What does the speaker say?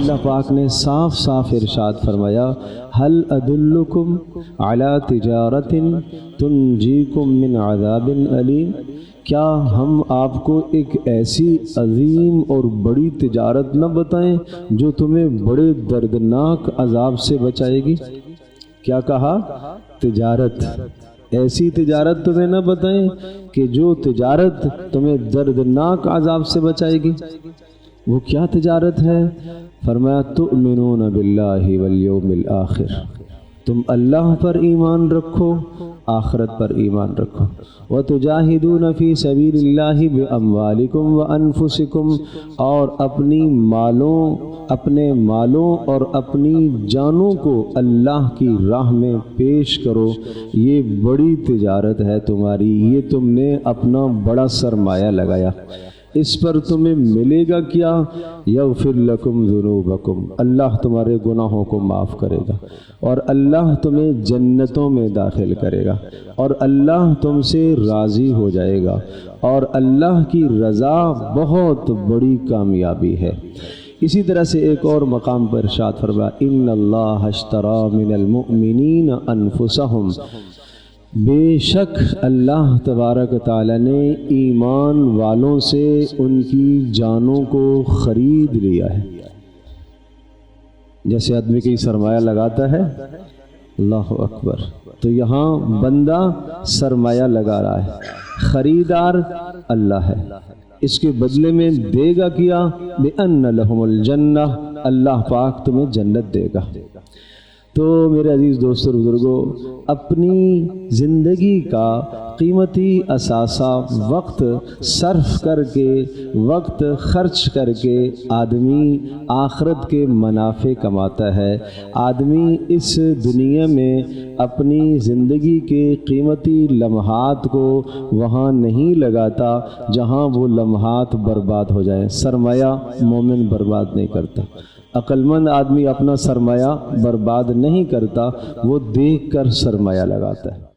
اللہ پاک نے صاف صاف ارشاد فرمایا هل ادلکم علی تجارت تنجیکم من عذاب علیم، کیا ہم آپ کو ایک ایسی عظیم اور بڑی تجارت نہ بتائیں جو تمہیں بڑے دردناک عذاب سے بچائے گی؟ کیا کہا؟ تجارت، ایسی تجارت تمہیں نہ بتائیں کہ جو تجارت تمہیں دردناک عذاب سے بچائے گی۔ وہ کیا تجارت ہے؟ فرمایا تؤمنون باللہ والیوم الآخر، تم اللہ پر ایمان رکھو، آخرت پر ایمان رکھو، وتجاہدون فی سبیل اللہ باموالکم وانفسکم، اور اپنے مالوں اور اپنی جانوں کو اللہ کی راہ میں پیش کرو، یہ بڑی تجارت ہے تمہاری، یہ تم نے اپنا بڑا سرمایہ لگایا، اس پر تمہیں ملے گا کیا؟ یغفر لکم ذنوبکم، اللہ تمہارے گناہوں کو معاف کرے گا، اور اللہ تمہیں جنتوں میں داخل کرے گا، اور اللہ تم سے راضی ہو جائے گا، اور اللہ کی رضا بہت بڑی کامیابی ہے۔ اسی طرح سے ایک اور مقام پر ارشاد فرمایا ان اللہ اشتری من المؤمنین انفسہم، بے شک اللہ تبارک تعالی نے ایمان والوں سے ان کی جانوں کو خرید لیا ہے۔ جیسے آدمی کی سرمایہ لگاتا ہے، اللہ اکبر، تو یہاں بندہ سرمایہ لگا رہا ہے، خریدار اللہ ہے، اس کے بدلے میں دے گا کیا؟ بِأَنَّ لَهُمُ الْجَنَّةِ، اللہ پاک تمہیں جنت دے گا۔ تو میرے عزیز دوستو بزرگوں، اپنی زندگی کا قیمتی اثاثہ وقت صرف کر کے، وقت خرچ کر کے آدمی آخرت کے منافع کماتا ہے۔ آدمی اس دنیا میں اپنی زندگی کے قیمتی لمحات کو وہاں نہیں لگاتا جہاں وہ لمحات برباد ہو جائیں۔ سرمایہ مومن برباد نہیں کرتا، عقل مند آدمی اپنا سرمایہ برباد نہیں کرتا، وہ دیکھ کر سرمایہ لگاتا ہے۔